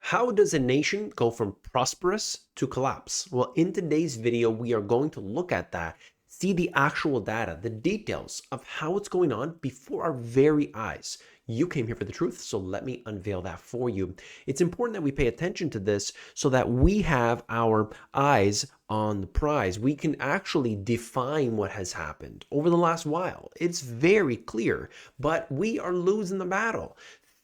How does a nation go from prosperous to collapse? Well, in today's video, we are going to look at that, see the actual data, the details of how it's going on before our very eyes. You came here for the truth, so let me unveil that for you. It's important that we pay attention to this so that we have our eyes on the prize. We can actually define what has happened over the last while. It's very clear, but we are losing the battle.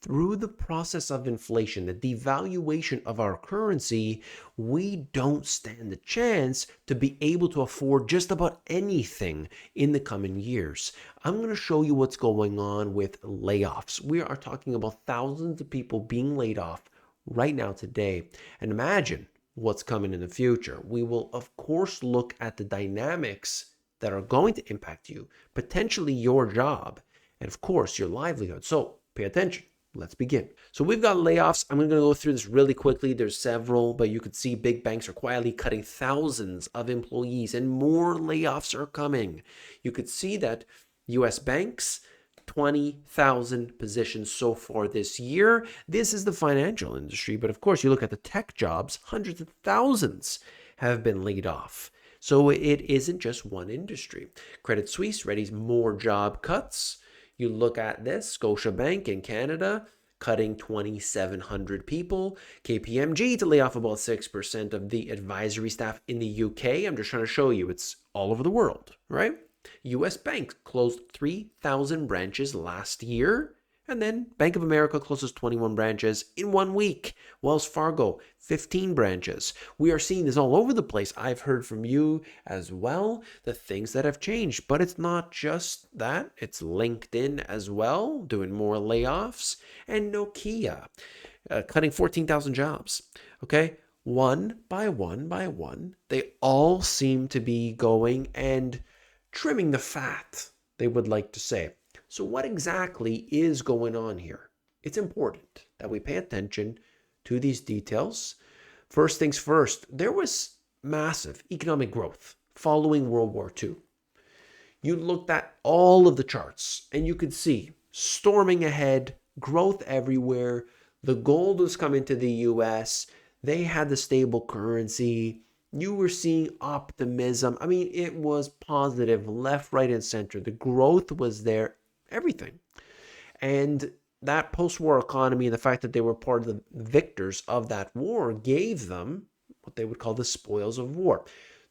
Through the process of inflation, the devaluation of our currency, we don't stand a chance to be able to afford just about anything in the coming years. I'm going to show you what's going on with layoffs. We are talking about thousands of people being laid off right now today. And imagine what's coming in the future. We will, of course, look at the dynamics that are going to impact you, potentially your job, and of course, your livelihood. So pay attention. Let's begin. So we've got layoffs. I'm going to go through this really quickly. There's several, but you could see big banks are quietly cutting thousands of employees and more layoffs are coming. You could see that US banks, 20,000 positions so far this year. This is the financial industry, but of course you look at the tech jobs, hundreds of thousands have been laid off. So it isn't just one industry. Credit Suisse readies more job cuts. You look at this, Scotiabank in Canada cutting 2,700 people. KPMG to lay off about 6% of the advisory staff in the UK. I'm just trying to show you it's all over the world, right? US Bank closed 3,000 branches last year. And then Bank of America closes 21 branches in 1 week. Wells Fargo, 15 branches. We are seeing this all over the place. I've heard from you as well, the things that have changed. But it's not just that. It's LinkedIn as well, doing more layoffs. And Nokia, cutting 14,000 jobs. Okay, one by one, they all seem to be going and trimming the fat, they would like to say. So what exactly is going on here? It's important that we pay attention to these details. First things first, there was massive economic growth following World War II. You looked at all of the charts and you could see storming ahead, growth everywhere. The gold was coming to the US. They had the stable currency. You were seeing optimism. I mean, it was positive, left, right, and center. The growth was there. Everything. And that post-war economy and the fact that they were part of the victors of that war gave them what they would call the spoils of war.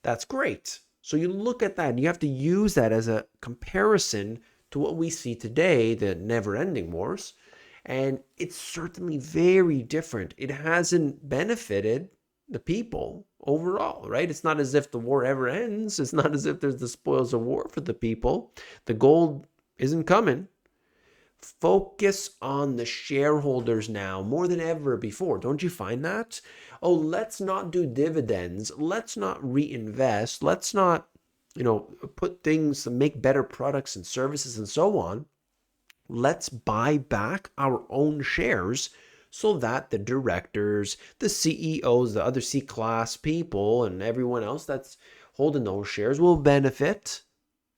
That's great. So you look at that and you have to use that as a comparison to what we see today, the never-ending wars. And it's certainly very different. It hasn't benefited the people overall, right? It's not as if the war ever ends. It's not as if there's the spoils of war for the people. The gold isn't coming. Focus on the shareholders now more than ever before. Don't you find that? Oh, let's not do dividends. Let's not reinvest. Let's not, put things to make better products and services and so on. Let's buy back our own shares so that the directors, the CEOs, the other C-class people, and everyone else that's holding those shares will benefit.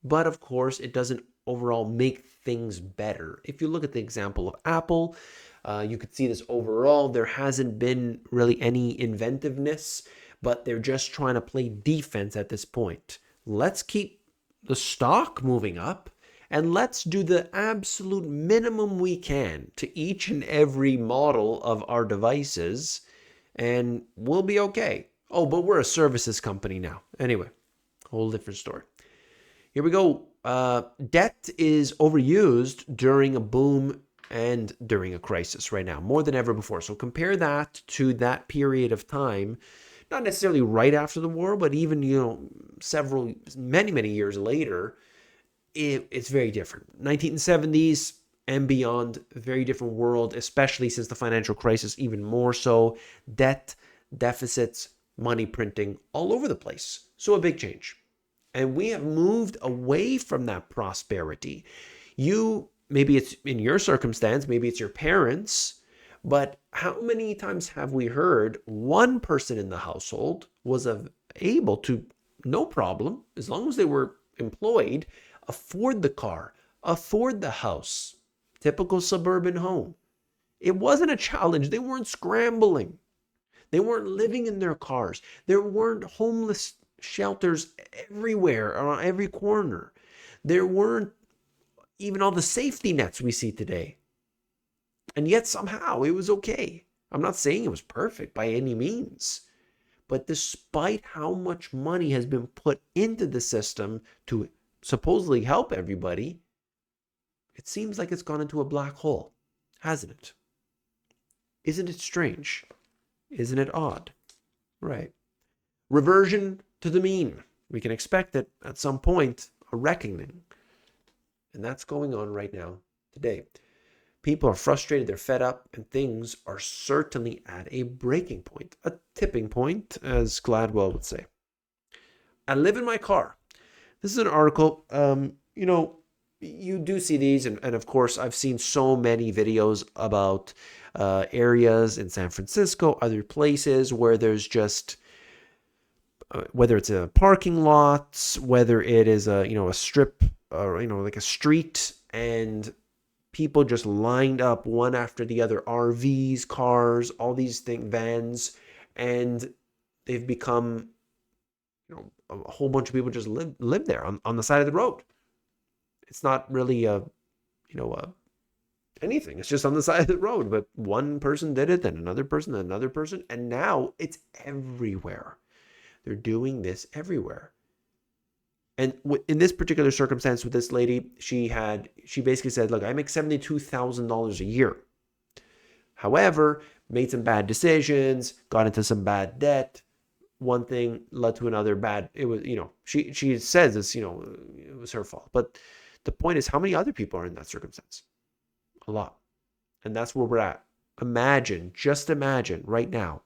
But of course, it doesn't overall make things better. If you look at the example of Apple, you could see this overall. There hasn't been really any inventiveness, but they're just trying to play defense at this point. Let's keep the stock moving up and let's do the absolute minimum we can to each and every model of our devices and we'll be okay. Oh, but we're a services company now. Anyway, whole different story. Here we go. Debt is overused during a boom and during a crisis right now, more than ever before. So compare that to that period of time, not necessarily right after the war, but even, many years later, it's very different. 1970s and beyond, very different world, especially since the financial crisis, even more so. Debt, deficits, money printing all over the place. So a big change. And we have moved away from that prosperity. Maybe it's in your circumstance, maybe it's your parents, but how many times have we heard one person in the household was able to, no problem, as long as they were employed, afford the car, afford the house, typical suburban home. It wasn't a challenge. They weren't scrambling. They weren't living in their cars. There weren't homeless shelters everywhere, on every corner. There weren't even all the safety nets we see today. And yet somehow it was okay. I'm not saying it was perfect by any means. But despite how much money has been put into the system to supposedly help everybody, it seems like it's gone into a black hole, hasn't it? Isn't it strange? Isn't it odd? Right. Reversion to the mean. We can expect it at some point, a reckoning. And that's going on right now, today. People are frustrated, they're fed up, and things are certainly at a breaking point, a tipping point, as Gladwell would say. I live in my car. This is an article, you do see these, and of course, I've seen so many videos about areas in San Francisco, other places where there's just, whether it's a parking lots, whether it is a strip, or like a street, and people just lined up one after the other, RVs, cars, all these things, vans, and they've become, a whole bunch of people just live there on the side of the road. It's not really anything. It's just on the side of the road. But one person did it, then another person, and now it's everywhere. They're doing this everywhere. And in this particular circumstance with this lady, she basically said, look, I make $72,000 a year. However, made some bad decisions, got into some bad debt. One thing led to another bad. It was, she says this, it was her fault. But the point is, how many other people are in that circumstance? A lot. And that's where we're at. Just imagine right now,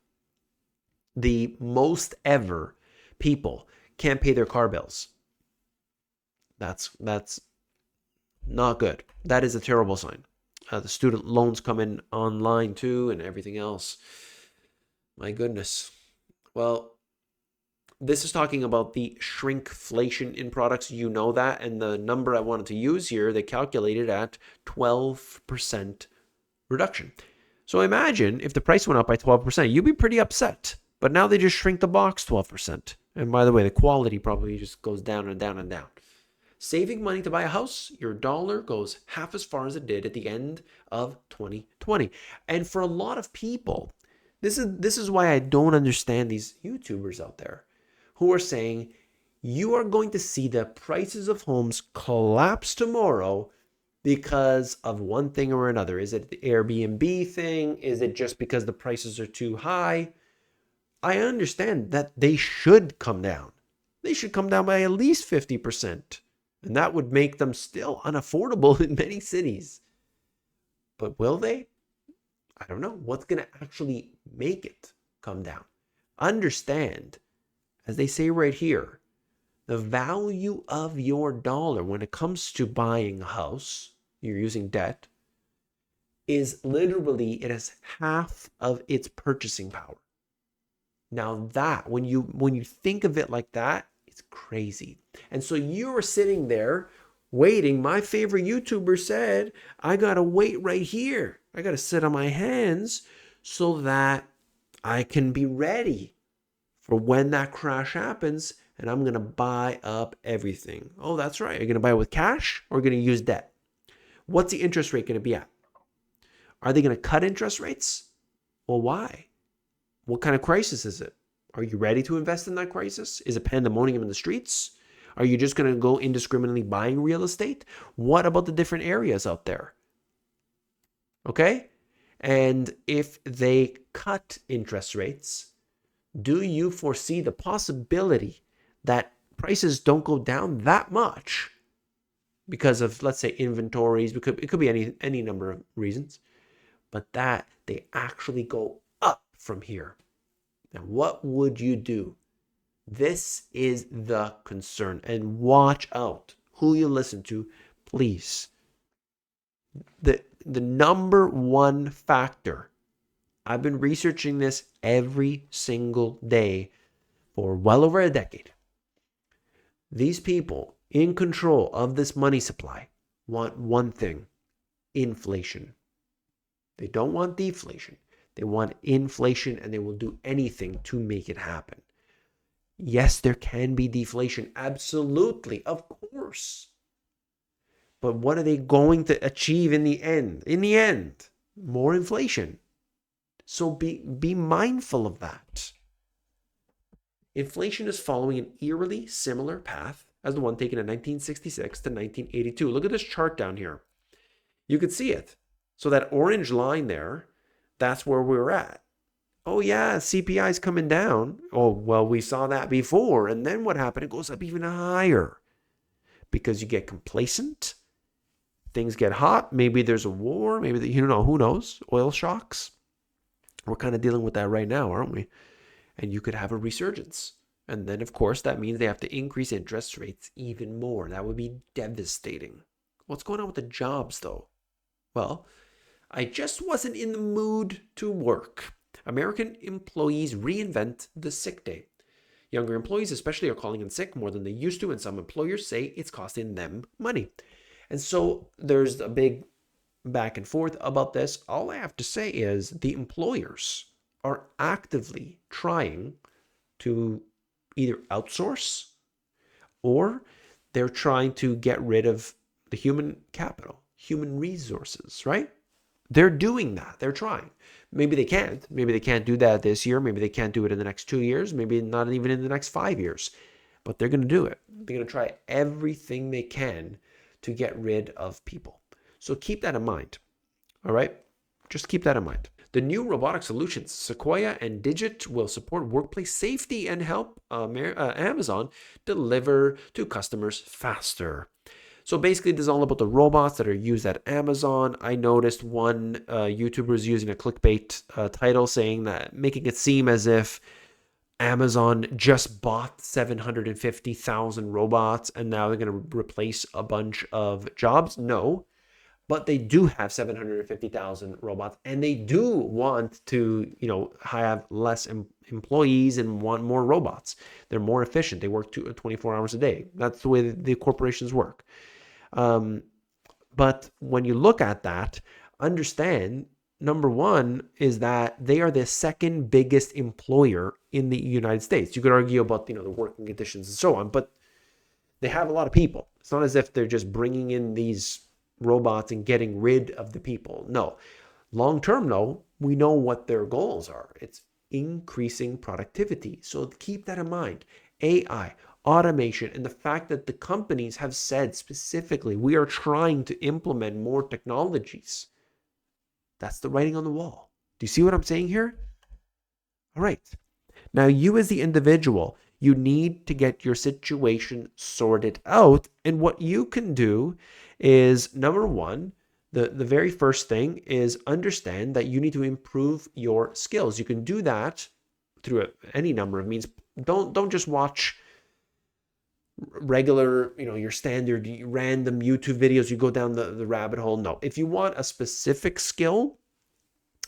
the most ever people can't pay their car bills. That's not good. That is a terrible sign. The student loans come in online too, and everything else. My goodness. Well, this is talking about the shrinkflation in products. You know that, and the number I wanted to use here, they calculated at 12% reduction. So imagine if the price went up by 12%, you'd be pretty upset. But now they just shrink the box 12%. And by the way, the quality probably just goes down and down and down. Saving money to buy a house, your dollar goes half as far as it did at the end of 2020. And for a lot of people, this is why I don't understand these YouTubers out there who are saying you are going to see the prices of homes collapse tomorrow because of one thing or another. Is it the Airbnb thing? Is it just because the prices are too high? I understand that they should come down. They should come down by at least 50%. And that would make them still unaffordable in many cities. But will they? I don't know. What's going to actually make it come down? Understand, as they say right here, the value of your dollar when it comes to buying a house, you're using debt, is literally, it has half of its purchasing power. Now that, when you think of it like that, it's crazy. And so you were sitting there waiting. My favorite YouTuber said, I got to wait right here. I got to sit on my hands so that I can be ready for when that crash happens, and I'm going to buy up everything. Oh, that's right. You're going to buy it with cash or going to use debt? What's the interest rate going to be at? Are they going to cut interest rates? Well, why? What kind of crisis is it? Are you ready to invest in that crisis? Is it pandemonium in the streets? Are you just going to go indiscriminately buying real estate? What about the different areas out there? Okay? And if they cut interest rates, do you foresee the possibility that prices don't go down that much because of, let's say, inventories? It could be any number of reasons, but that they actually go up from here. Now, what would you do? This is the concern. And watch out who you listen to, please. The number one factor, I've been researching this every single day for well over a decade. These people in control of this money supply want one thing: inflation. They don't want deflation. They want inflation, and they will do anything to make it happen. Yes, there can be deflation. Absolutely. Of course. But what are they going to achieve in the end? In the end, more inflation. So be mindful of that. Inflation is following an eerily similar path as the one taken in 1966 to 1982. Look at this chart down here. You could see it. So that orange line there, that's where we're at. Oh yeah, CPI is coming down. Oh, well, we saw that before. And then what happened? It goes up even higher because you get complacent. Things get hot. Maybe there's a war. Maybe, who knows? Oil shocks. We're kind of dealing with that right now, aren't we? And you could have a resurgence. And then, of course, that means they have to increase interest rates even more. That would be devastating. What's going on with the jobs, though? Well, I just wasn't in the mood to work. American employees reinvent the sick day. Younger employees especially are calling in sick more than they used to, and some employers say it's costing them money. And so there's a big back and forth about this. All I have to say is the employers are actively trying to either outsource or they're trying to get rid of the human capital, human resources, right? They're doing that. They're trying. Maybe they can't. Maybe they can't do that this year. Maybe they can't do it in the next 2 years. Maybe not even in the next 5 years. But they're going to do it. They're going to try everything they can to get rid of people. So keep that in mind. All right? Just keep that in mind. The new robotic solutions, Sequoia and Digit, will support workplace safety and help Amazon deliver to customers faster. So basically, this is all about the robots that are used at Amazon. I noticed one YouTuber is using a clickbait title saying that, making it seem as if Amazon just bought 750,000 robots and now they're going to replace a bunch of jobs. No, but they do have 750,000 robots and they do want to, have less employees and want more robots. They're more efficient. They work 24 hours a day. That's the way the corporations work. But when you look at that, understand, number one is that they are the second biggest employer in the United States. You could argue about, the working conditions and so on, but they have a lot of people. It's not as if they're just bringing in these robots and getting rid of the people. No. Long term, though, we know what their goals are. It's increasing productivity. So keep that in mind. AI, automation, and the fact that the companies have said specifically, we are trying to implement more technologies. That's the writing on the wall. Do you see what I'm saying here? All right. Now, you as the individual, you need to get your situation sorted out. And what you can do is, number one, the very first thing is understand that you need to improve your skills. You can do that through any number of means. Don't just watch regular, your standard random YouTube videos. You go down the rabbit hole. No, if you want a specific skill,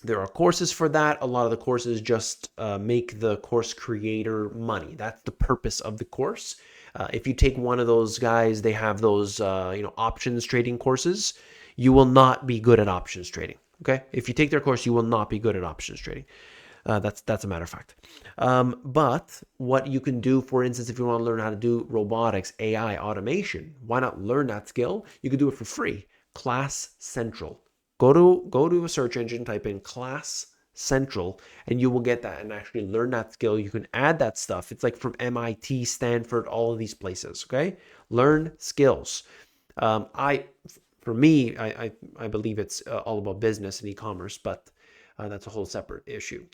there are courses for that. A lot of the courses just make the course creator money. That's the purpose of the course. If you take one of those guys, they have those, options trading courses. You will not be good at options trading. Okay. If you take their course, you will not be good at options trading. That's a matter of fact. But what you can do, for instance, if you want to learn how to do robotics, AI, automation, why not learn that skill? You can do it for free. Class Central. Go to a search engine, type in Class Central, and you will get that and actually learn that skill. You can add that stuff. It's like from MIT, Stanford, all of these places. Okay, learn skills. For me, I believe it's all about business and e-commerce, but that's a whole separate issue.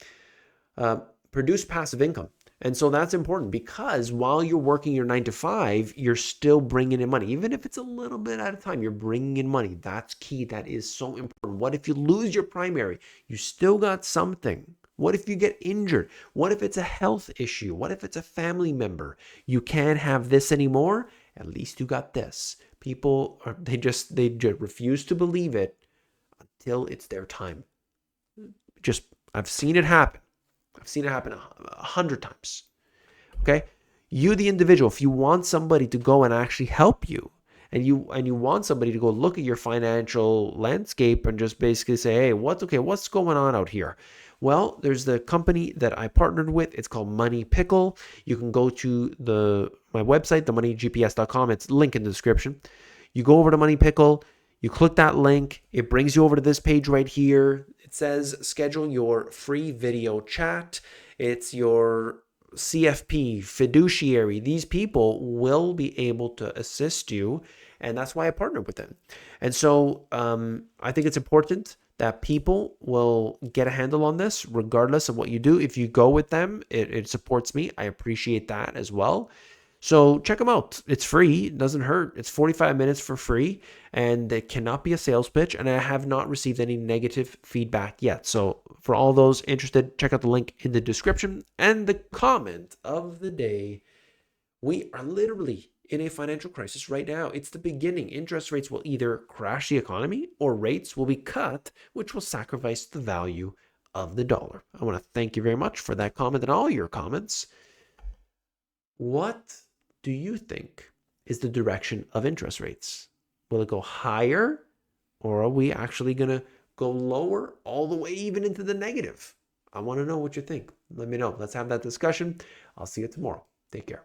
Produce passive income. And so that's important because while you're working your 9 to 5, you're still bringing in money. Even if it's a little bit at a time, you're bringing in money. That's key. That is so important. What if you lose your primary? You still got something. What if you get injured? What if it's a health issue? What if it's a family member? You can't have this anymore. At least you got this. People they just refuse to believe it until it's their time. I've seen it happen. I've seen it happen 100 times. Okay? You, the individual, if you want somebody to go and actually help you, and you want somebody to go look at your financial landscape and just basically say, hey, what's going on out here? Well, there's the company that I partnered with. It's called Money Pickle. You can go to my website, themoneygps.com. It's linked in the description. You go over to Money Pickle. You click that link. It brings you over to this page right here. It says schedule your free video chat. It's your CFP, fiduciary. These people will be able to assist you. And that's why I partnered with them. And so I think it's important that people will get a handle on this regardless of what you do. If you go with them, it supports me. I appreciate that as well. So check them out. It's free. It doesn't hurt. It's 45 minutes for free, and it cannot be a sales pitch, and I have not received any negative feedback yet. So for all those interested, check out the link in the description. And the comment of the day: we are literally in a financial crisis right now. It's the beginning. Interest rates will either crash the economy or rates will be cut, which will sacrifice the value of the dollar. I want to thank you very much for that comment and all your comments. What do you think is the direction of interest rates? Will it go higher, or are we actually going to go lower all the way even into the negative? I want to know what you think. Let me know. Let's have that discussion. I'll see you tomorrow. Take care.